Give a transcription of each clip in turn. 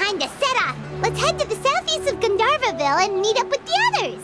time to set off. Let's head to the southeast of Gandharvaville and meet up with the others.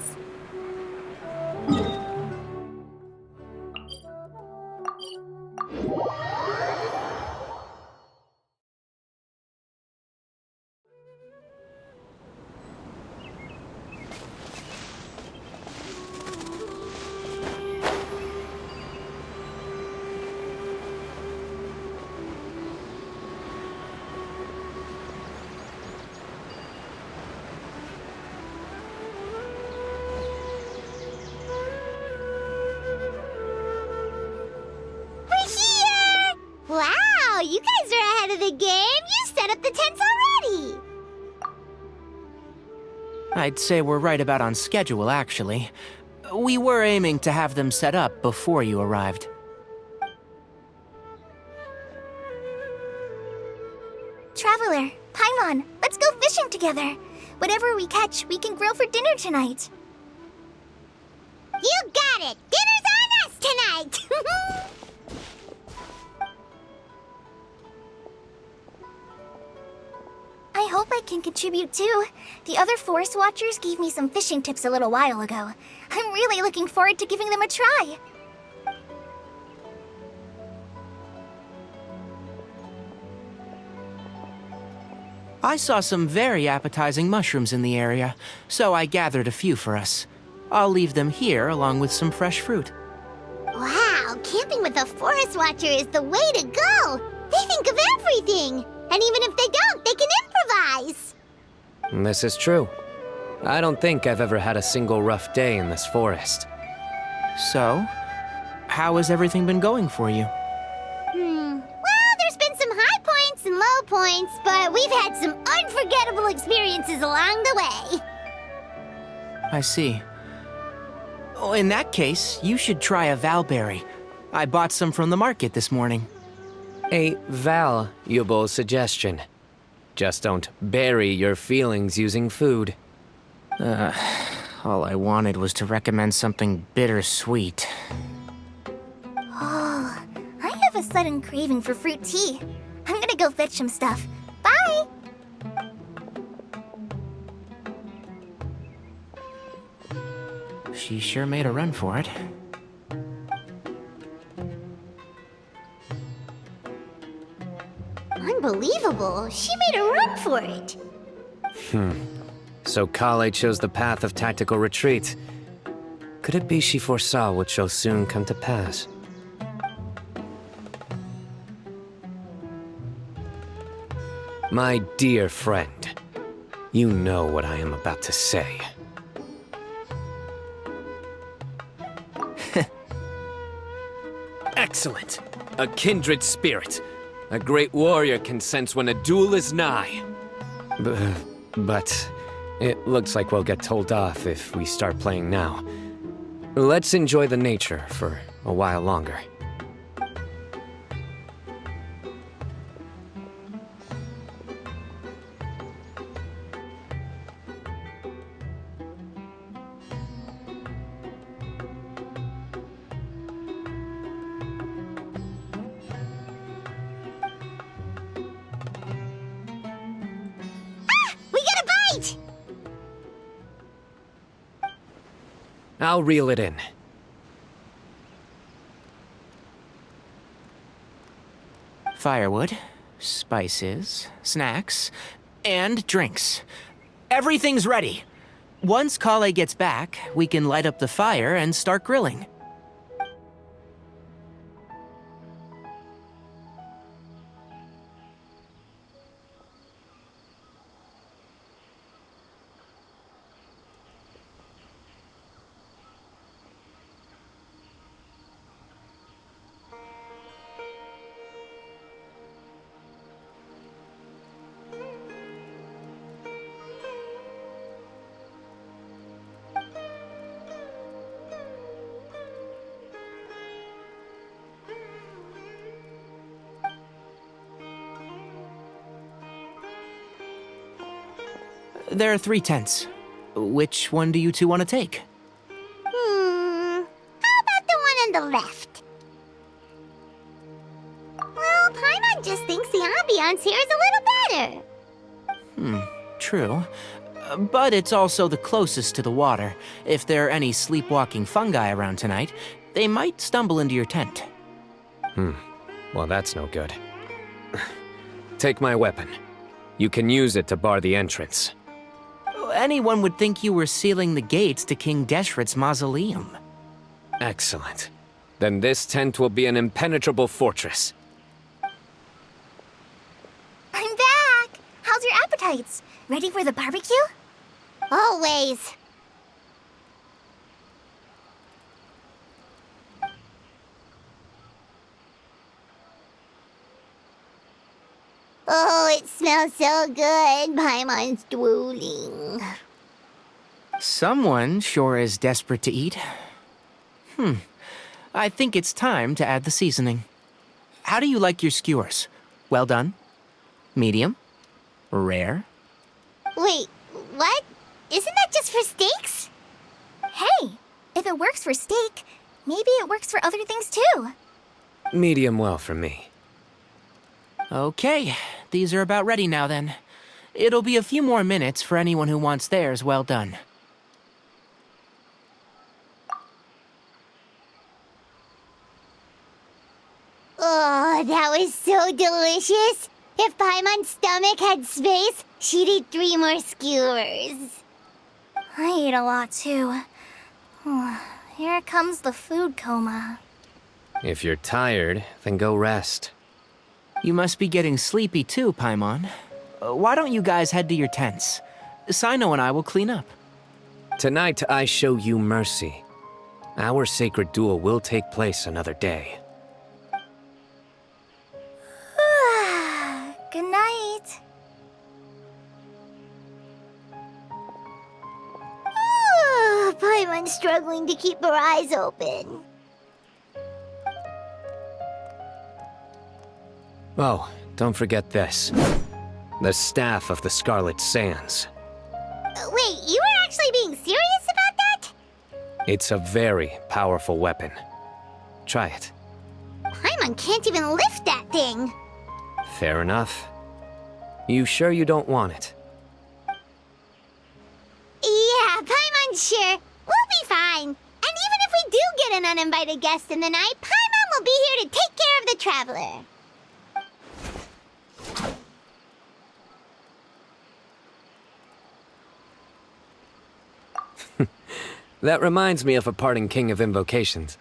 Wow, you guys are ahead of the game. You set up the tents already. I'd say we're right about on schedule, actually. We were aiming to have them set up before you arrived. Traveler, Paimon, let's go fishing together. Whatever we catch, we can grill for dinner tonight. You got it! Dinner's on us tonight! I hope I can contribute too. The other Forest Watchers gave me some fishing tips a little while ago. I'm really looking forward to giving them a try. I saw some very appetizing mushrooms in the area, so I gathered a few for us. I'll leave them here along with some fresh fruit. Wow, camping with a Forest Watcher is the way to go! They think of everything! And even if they don't, they can improvise! This is true. I don't think I've ever had a single rough day in this forest. So, how has everything been going for you? Well, there's been some high points and low points, but we've had some unforgettable experiences along the way. I see. Oh, in that case, you should try a valberry. I bought some from the market this morning. A valuable suggestion. Just don't bury your feelings using food. All I wanted was to recommend something bittersweet. Oh, I have a sudden craving for fruit tea. I'm gonna go fetch some stuff. Bye! She sure made a run for it. Unbelievable! She made a run for it! So Kale chose the path of tactical retreat. Could it be she foresaw what shall soon come to pass? My dear friend, you know what I am about to say. Excellent! A kindred spirit. A great warrior can sense when a duel is nigh. But it looks like we'll get told off if we start playing now. Let's enjoy the nature for a while longer. We got a bite! I'll reel it in. Firewood, spices, snacks, and drinks. Everything's ready. Once Kale gets back, we can light up the fire and start grilling. There are 3 tents. Which one do you two want to take? How about the one on the left? Well, Paimon just thinks the ambiance here is a little better. True. But it's also the closest to the water. If there are any sleepwalking fungi around tonight, they might stumble into your tent. Well, that's no good. Take my weapon. You can use it to bar the entrance. Anyone would think you were sealing the gates to King Deshret's mausoleum. Excellent. Then this tent will be an impenetrable fortress. I'm back! How's your appetites? Ready for the barbecue? Always. Oh, it smells so good. Paimon's drooling. Someone sure is desperate to eat. I think it's time to add the seasoning. How do you like your skewers? Well done? Medium? Rare? Wait, what? Isn't that just for steaks? Hey, if it works for steak, maybe it works for other things too. Medium well for me. Okay, these are about ready now then. It'll be a few more minutes for anyone who wants theirs well done. Oh, that was so delicious. If Paimon's stomach had space, she'd eat 3 more skewers. I ate a lot too. Here comes the food coma. If you're tired, then go rest. You must be getting sleepy too, Paimon. Why don't you guys head to your tents? Sino and I will clean up. Tonight I show you mercy. Our sacred duel will take place another day. Good night. Paimon's struggling to keep her eyes open. Oh, don't forget this. The Staff of the Scarlet Sands. Wait, you were actually being serious about that? It's a very powerful weapon. Try it. Paimon can't even lift that thing. Fair enough. You sure you don't want it? Yeah, Paimon's sure. We'll be fine. And even if we do get an uninvited guest in the night, Paimon will be here to take care of the traveler. That reminds me of a parting king of invocations.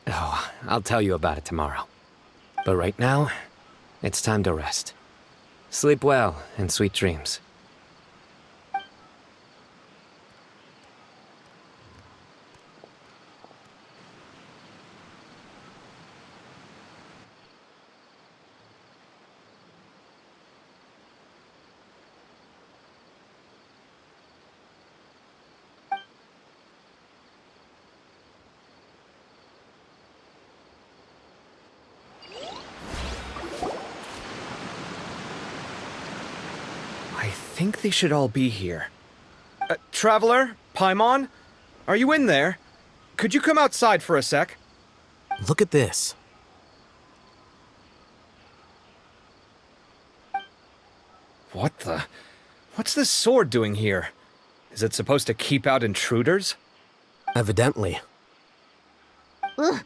I'll tell you about it tomorrow. But right now, it's time to rest. Sleep well and sweet dreams. I think they should all be here. Traveler? Paimon? Are you in there? Could you come outside for a sec? Look at this. What the? What's this sword doing here? Is it supposed to keep out intruders? Evidently. Huh?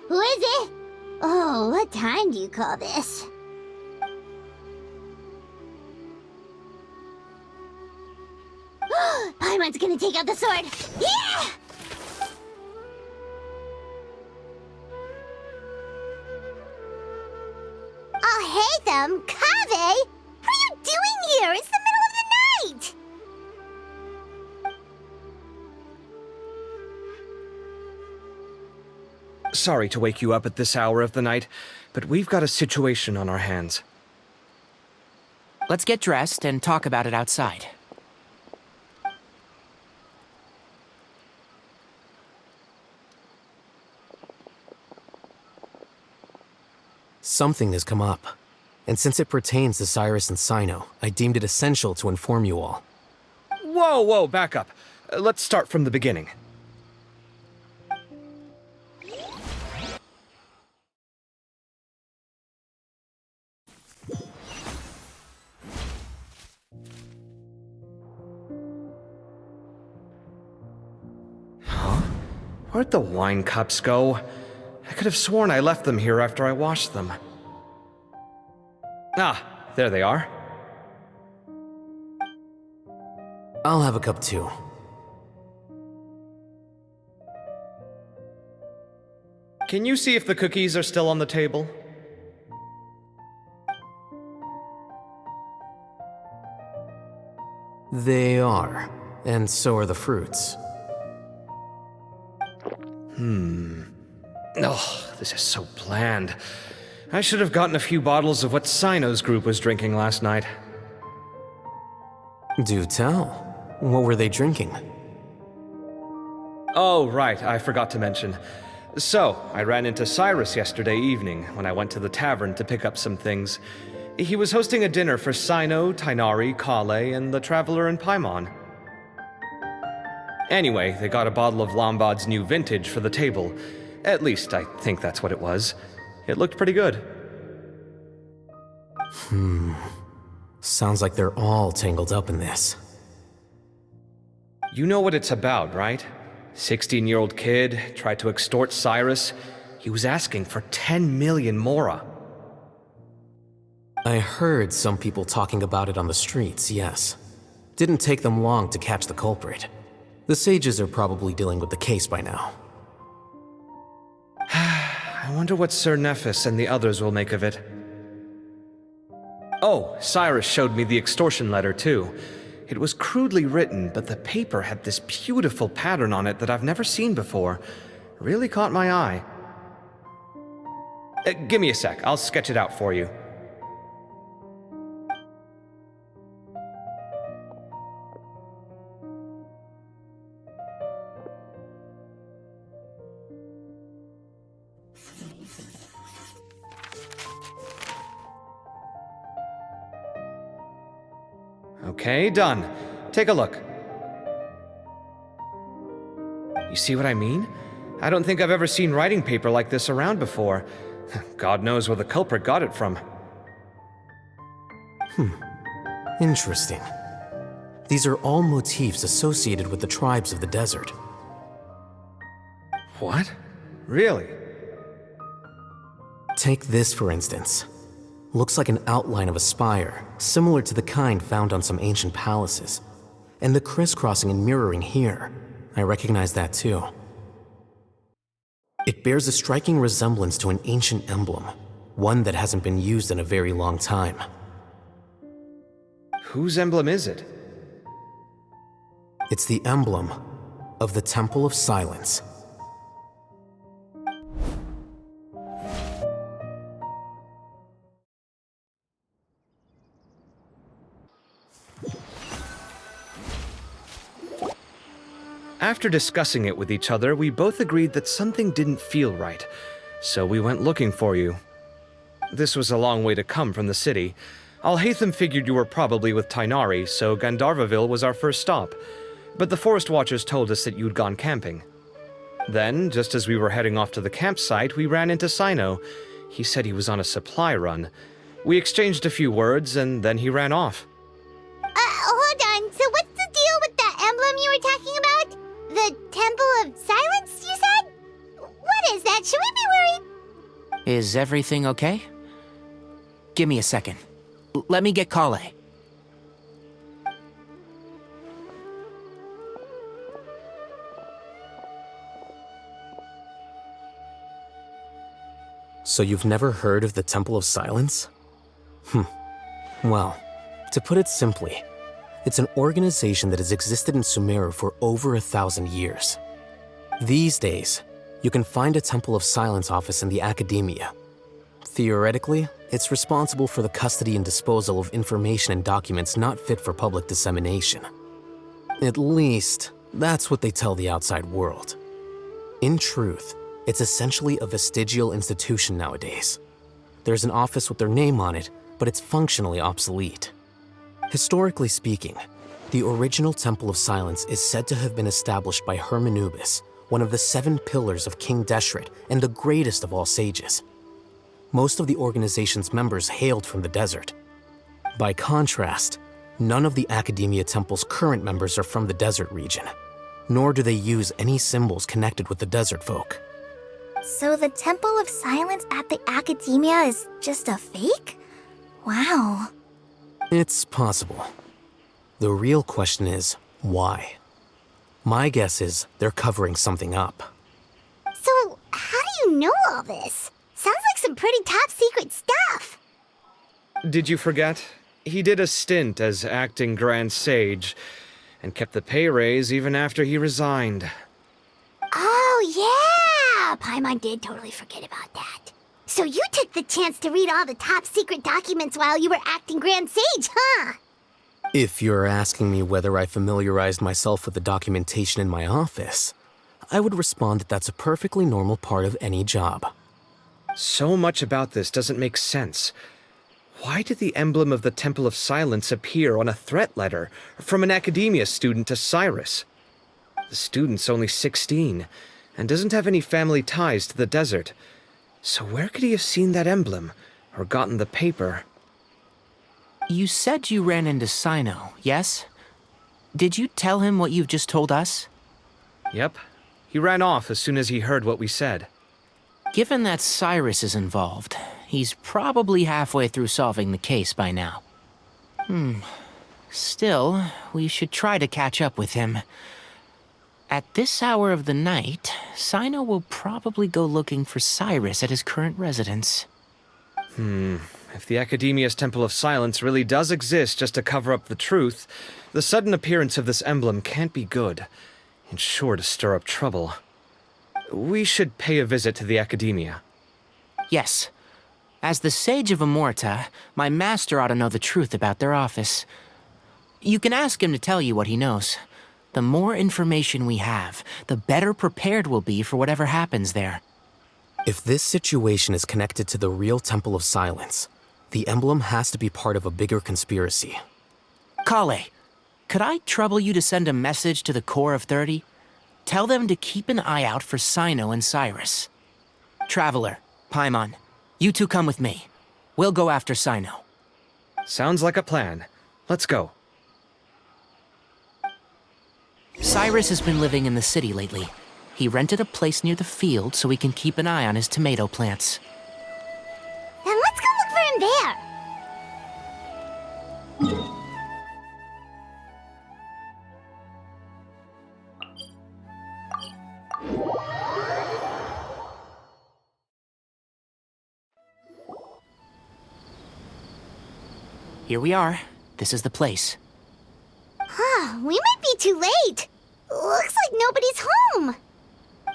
Who is it? Oh, what time do you call this? Paimon's gonna take out the sword. Yeah! Oh, hey them, Kaveh! What are you doing here? It's the middle of the night! Sorry to wake you up at this hour of the night, but we've got a situation on our hands. Let's get dressed and talk about it outside. Something has come up. And since it pertains to Cyrus and Sino, I deemed it essential to inform you all. Whoa, back up. Let's start from the beginning. Where'd the wine cups go? I could have sworn I left them here after I washed them. Ah, there they are. I'll have a cup too. Can you see if the cookies are still on the table? They are, and so are the fruits. Oh, this is so bland. I should have gotten a few bottles of what Sino's group was drinking last night. Do tell. What were they drinking? Oh, right, I forgot to mention. So, I ran into Cyrus yesterday evening when I went to the tavern to pick up some things. He was hosting a dinner for Sino, Tighnari, Kale, and the Traveler and Paimon. Anyway, they got a bottle of Lombard's new vintage for the table. At least, I think that's what it was. It looked pretty good. Sounds like they're all tangled up in this. You know what it's about, right? 16-year-old kid tried to extort Cyrus. He was asking for 10 million mora. I heard some people talking about it on the streets, yes. Didn't take them long to catch the culprit. The sages are probably dealing with the case by now. I wonder what Sir Nephis and the others will make of it. Oh, Cyrus showed me the extortion letter, too. It was crudely written, but the paper had this beautiful pattern on it that I've never seen before. Really caught my eye. Give me a sec, I'll sketch it out for you. Okay, done. Take a look. You see what I mean? I don't think I've ever seen writing paper like this around before. God knows where the culprit got it from. Interesting. These are all motifs associated with the tribes of the desert. What? Really? Take this, for instance. Looks like an outline of a spire, similar to the kind found on some ancient palaces. And the crisscrossing and mirroring here, I recognize that too. It bears a striking resemblance to an ancient emblem, one that hasn't been used in a very long time. Whose emblem is it? It's the emblem of the Temple of Silence. After discussing it with each other, we both agreed that something didn't feel right, so we went looking for you. This was a long way to come from the city. Alhaitham figured you were probably with Tighnari, so Gandharvaville was our first stop. But the Forest Watchers told us that you'd gone camping. Then, just as we were heading off to the campsite, we ran into Sino. He said he was on a supply run. We exchanged a few words, and then he ran off. Hold on. So what's the deal with that emblem you were talking about? The Temple of Silence, you said? What is that? Should we be worried? Is everything okay? Give me a second. Let me get Kale. So you've never heard of the Temple of Silence? Well, to put it simply, it's an organization that has existed in Sumeru for over 1,000 years. These days, you can find a Temple of Silence office in the academia. Theoretically, it's responsible for the custody and disposal of information and documents not fit for public dissemination. At least, that's what they tell the outside world. In truth, it's essentially a vestigial institution nowadays. There's an office with their name on it, but it's functionally obsolete. Historically speaking, the original Temple of Silence is said to have been established by Hermanubis, one of the 7 pillars of King Deshret and the greatest of all sages. Most of the organization's members hailed from the desert. By contrast, none of the Academia Temple's current members are from the desert region. nor do they use any symbols connected with the desert folk. So the Temple of Silence at the Academia is just a fake? Wow. It's possible. The real question is, why? My guess is they're covering something up. So, how do you know all this? Sounds like some pretty top secret stuff. Did you forget? He did a stint as acting Grand Sage, and kept the pay raise even after he resigned. Oh, yeah! Paimon did totally forget about that. So you took the chance to read all the top secret documents while you were acting Grand Sage, huh? If you're asking me whether I familiarized myself with the documentation in my office, I would respond that that's a perfectly normal part of any job. So much about this doesn't make sense. Why did the emblem of the Temple of Silence appear on a threat letter from an Academia student to Cyrus? The student's only 16, and doesn't have any family ties to the desert. So where could he have seen that emblem, or gotten the paper? You said you ran into Sino, yes? Did you tell him what you've just told us? Yep. He ran off as soon as he heard what we said. Given that Cyrus is involved, he's probably halfway through solving the case by now. Still, we should try to catch up with him. At this hour of the night, Sino will probably go looking for Cyrus at his current residence. If the Academia's Temple of Silence really does exist just to cover up the truth, the sudden appearance of this emblem can't be good, and sure to stir up trouble. We should pay a visit to the Academia. Yes. As the Sage of Amorta, my master ought to know the truth about their office. You can ask him to tell you what he knows. The more information we have, the better prepared we'll be for whatever happens there. If this situation is connected to the real Temple of Silence, the emblem has to be part of a bigger conspiracy. Kale, could I trouble you to send a message to the Core of 30? Tell them to keep an eye out for Sino and Cyrus. Traveler, Paimon, you two come with me. We'll go after Sino. Sounds like a plan. Let's go. Cyrus has been living in the city lately. He rented a place near the field so he can keep an eye on his tomato plants. Then let's go look for him there. Here we are. This is the place. We might be too late. Looks like nobody's home.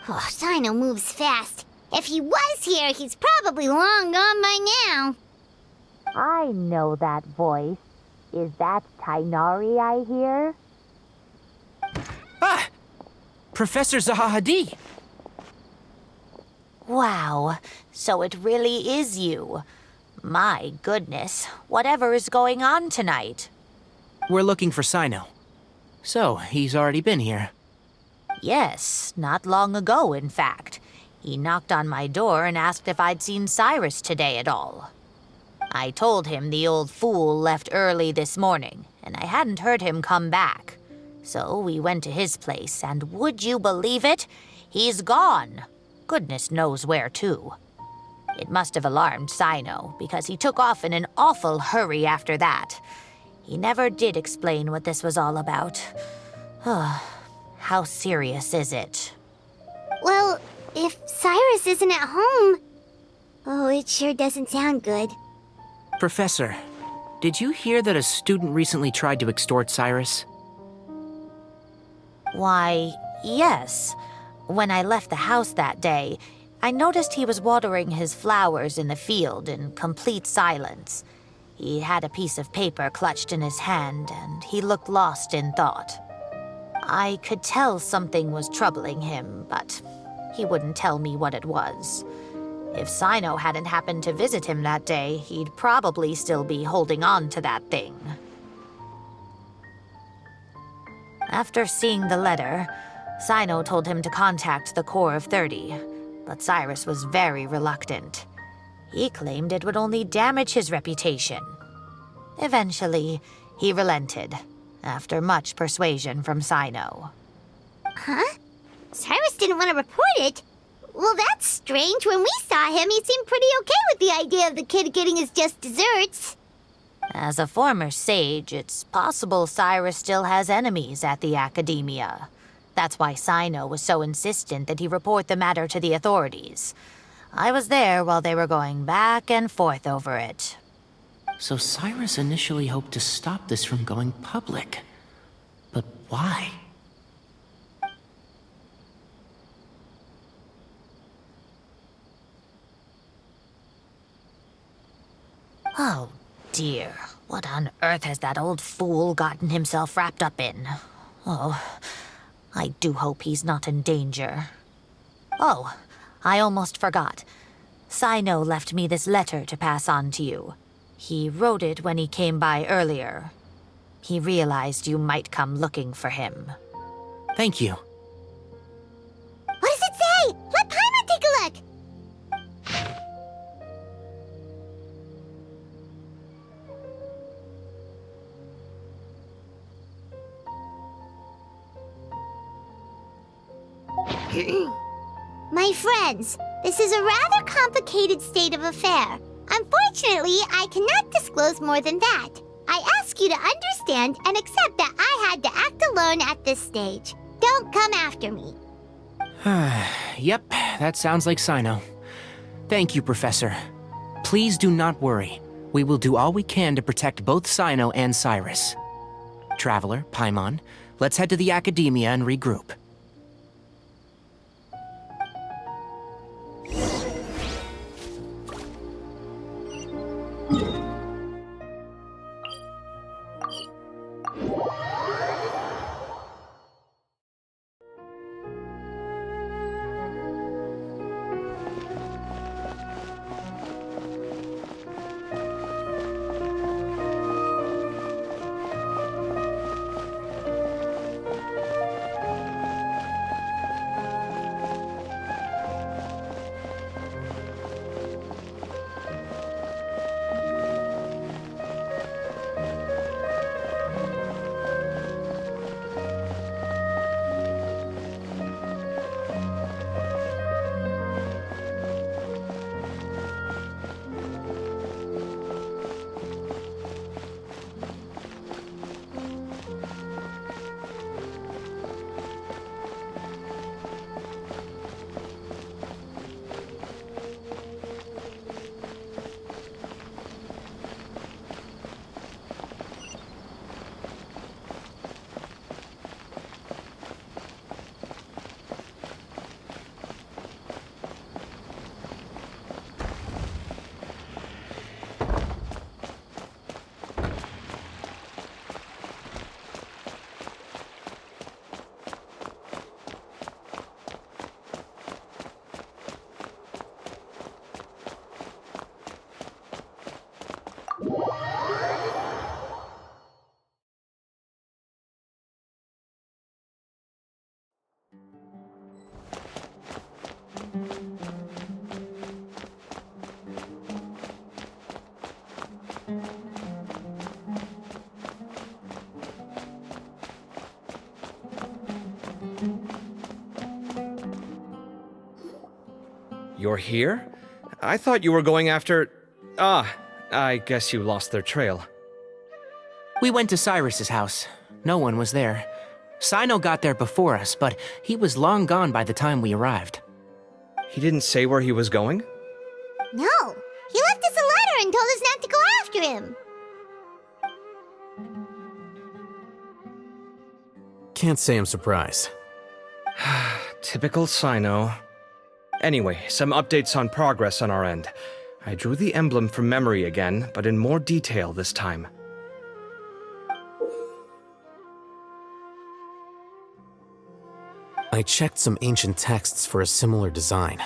Oh, Sino moves fast. If he was here, he's probably long gone by now. I know that voice. Is that Tainari I hear? Ah! Professor Zaha Hadid! Wow, so it really is you. My goodness, whatever is going on tonight? We're looking for Sino. So, he's already been here. Yes, not long ago, in fact. He knocked on my door and asked if I'd seen Cyrus today at all. I told him the old fool left early this morning, and I hadn't heard him come back. So we went to his place, and would you believe it? He's gone. Goodness knows where to. It must have alarmed Sino, because he took off in an awful hurry after that. He never did explain what this was all about. How serious is it? Well, if Cyrus isn't at home... Oh, it sure doesn't sound good. Professor, did you hear that a student recently tried to extort Cyrus? Why, yes. When I left the house that day, I noticed he was watering his flowers in the field in complete silence. He had a piece of paper clutched in his hand, and he looked lost in thought. I could tell something was troubling him, but he wouldn't tell me what it was. If Sino hadn't happened to visit him that day, he'd probably still be holding on to that thing. After seeing the letter, Sino told him to contact the Core of 30, but Cyrus was very reluctant. He claimed it would only damage his reputation. Eventually, he relented, after much persuasion from Sino. Huh? Cyrus didn't want to report it? Well, that's strange. When we saw him, he seemed pretty okay with the idea of the kid getting his just desserts. As a former sage, it's possible Cyrus still has enemies at the Academia. That's why Sino was so insistent that he report the matter to the authorities. I was there while they were going back and forth over it. So Cyrus initially hoped to stop this from going public. But why? Oh, dear. What on earth has that old fool gotten himself wrapped up in? Oh, I do hope he's not in danger. Oh, I almost forgot. Sino left me this letter to pass on to you. He wrote it when he came by earlier. He realized you might come looking for him. Thank you. What does it say? Let Paimon take a look. My friends, this is a rather complicated state of affair. Unfortunately, I cannot disclose more than that. I ask you to understand and accept that I had to act alone at this stage. Don't come after me. Yep, that sounds like Sino. Thank you, Professor. Please do not worry. We will do all we can to protect both Sino and Cyrus. Traveler, Paimon, let's head to the Academia and regroup. You're here? I thought you were going after... Ah, I guess you lost their trail. We went to Cyrus's house. No one was there. Sino got there before us, but he was long gone by the time we arrived. He didn't say where he was going? No, he left us a letter and told us not to go after him. Can't say I'm surprised. Typical Sino. Anyway, some updates on progress on our end. I drew the emblem from memory again, but in more detail this time. I checked some ancient texts for a similar design.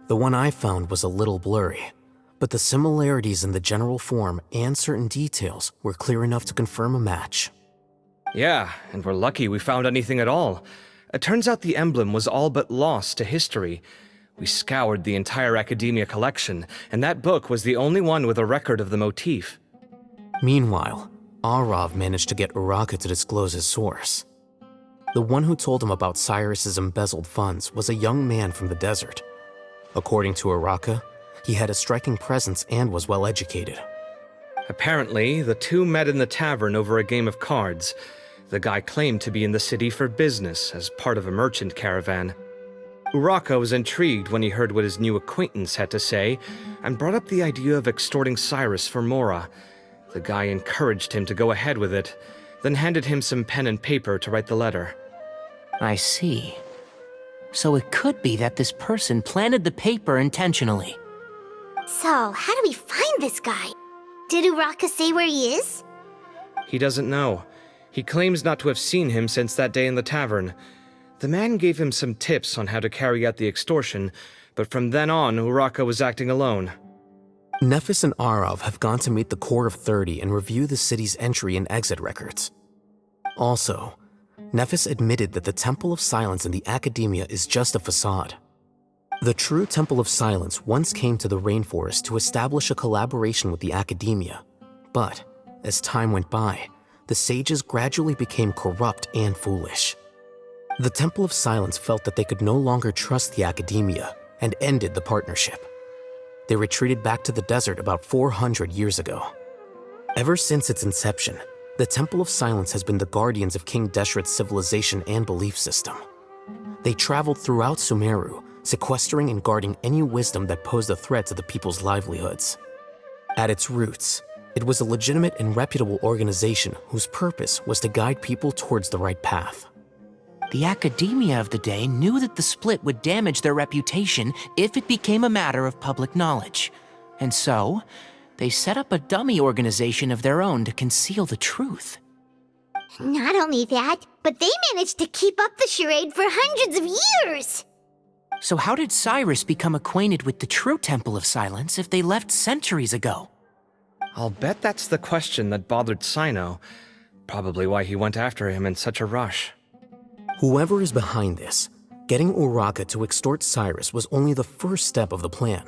The one I found was a little blurry, but the similarities in the general form and certain details were clear enough to confirm a match. Yeah, and we're lucky we found anything at all. It turns out the emblem was all but lost to history. We scoured the entire Academia collection, and that book was the only one with a record of the motif. Meanwhile, Arav managed to get Uraka to disclose his source. The one who told him about Cyrus's embezzled funds was a young man from the desert. According to Uraka, he had a striking presence and was well educated. Apparently, the two met in the tavern over a game of cards. The guy claimed to be in the city for business as part of a merchant caravan. Uraka was intrigued when he heard what his new acquaintance had to say and brought up the idea of extorting Cyrus for Mora. The guy encouraged him to go ahead with it, then handed him some pen and paper to write the letter. I see. So it could be that this person planted the paper intentionally. So, how do we find this guy? Did Uraka say where he is? He doesn't know. He claims not to have seen him since that day in the tavern. The man gave him some tips on how to carry out the extortion, but from then on, Uraka was acting alone. Nephis and Arav have gone to meet the Core of 30 and review the city's entry and exit records. Also, Nephis admitted that the Temple of Silence in the Academia is just a facade. The true Temple of Silence once came to the rainforest to establish a collaboration with the Academia, but as time went by, the sages gradually became corrupt and foolish. The Temple of Silence felt that they could no longer trust the Academia and ended the partnership. They retreated back to the desert about 400 years ago. Ever since its inception, the Temple of Silence has been the guardians of King Deshret's civilization and belief system. They traveled throughout Sumeru, sequestering and guarding any wisdom that posed a threat to the people's livelihoods. At its roots, it was a legitimate and reputable organization whose purpose was to guide people towards the right path. The academia of the day knew that the split would damage their reputation if it became a matter of public knowledge. And so, they set up a dummy organization of their own to conceal the truth. Not only that, but they managed to keep up the charade for hundreds of years! So how did Cyrus become acquainted with the true Temple of Silence if they left centuries ago? I'll bet that's the question that bothered Sino. Probably why he went after him in such a rush. Whoever is behind this, getting Uraka to extort Cyrus was only the first step of the plan.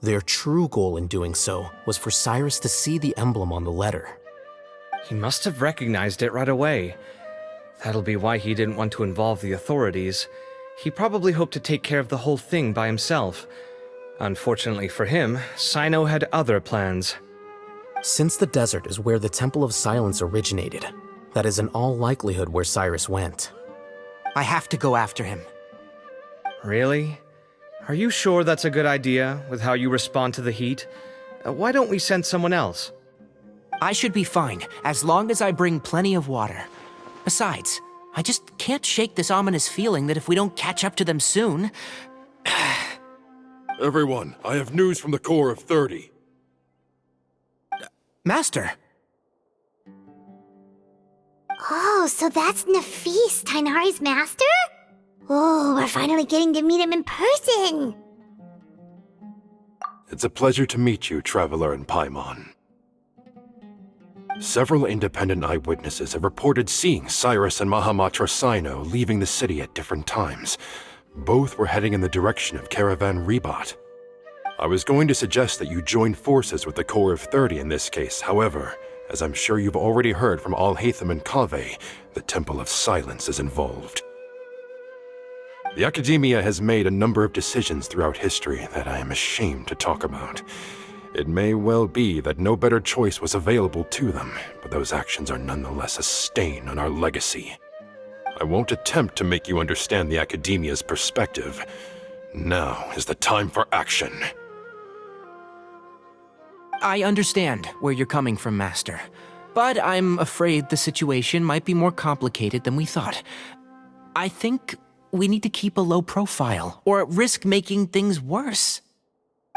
Their true goal in doing so was for Cyrus to see the emblem on the letter. He must have recognized it right away. That'll be why he didn't want to involve the authorities. He probably hoped to take care of the whole thing by himself. Unfortunately for him, Sino had other plans. Since the desert is where the Temple of Silence originated, that is in all likelihood where Cyrus went. I have to go after him. Really? Are you sure that's a good idea, with how you respond to the heat? Why don't we send someone else? I should be fine, as long as I bring plenty of water. Besides, I just can't shake this ominous feeling that if we don't catch up to them soon... Everyone, I have news from the Core of 30. Master! Oh, so that's Nafis, Tainari's master? Oh, we're finally getting to meet him in person! It's a pleasure to meet you, Traveler in Paimon. Several independent eyewitnesses have reported seeing Cyrus and Mahamatra Sino leaving the city at different times. Both were heading in the direction of Caravan Rebat. I was going to suggest that you join forces with the Core of 30 in this case. However, as I'm sure you've already heard from Alhaitham and Kaveh, the Temple of Silence is involved. The Academia has made a number of decisions throughout history that I am ashamed to talk about. It may well be that no better choice was available to them, but those actions are nonetheless a stain on our legacy. I won't attempt to make you understand the Academia's perspective. Now is the time for action. I understand where you're coming from, Master. But I'm afraid the situation might be more complicated than we thought. I think we need to keep a low profile, or risk making things worse.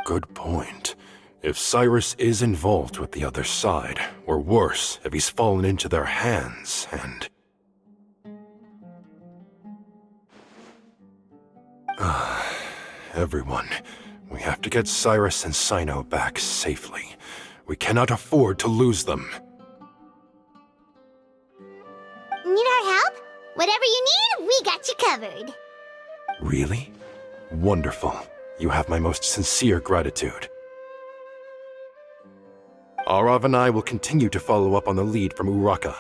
Good point. If Cyrus is involved with the other side, or worse, if he's fallen into their hands, and... Everyone, we have to get Cyrus and Sino back safely. We cannot afford to lose them. Need our help? Whatever you need, we got you covered. Really? Wonderful. You have my most sincere gratitude. Arav and I will continue to follow up on the lead from Uraka.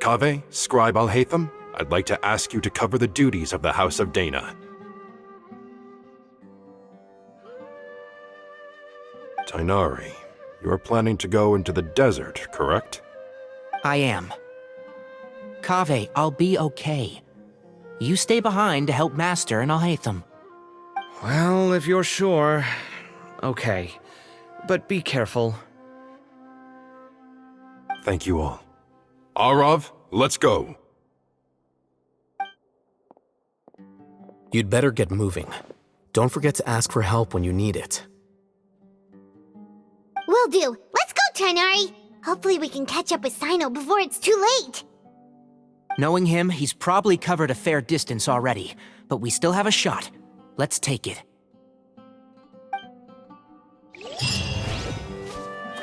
Kaveh, Scribe Alhaitham, I'd like to ask you to cover the duties of the House of Dana. Tighnari, you are planning to go into the desert, correct? I am. Kaveh, I'll be okay. You stay behind to help Master and I'll Hatham. Well, if you're sure. Okay. But be careful. Thank you all. Arav, let's go. You'd better get moving. Don't forget to ask for help when you need it. Will do. Let's go, Tighnari. Hopefully we can catch up with Sino before it's too late. Knowing him, he's probably covered a fair distance already, but we still have a shot. Let's take it.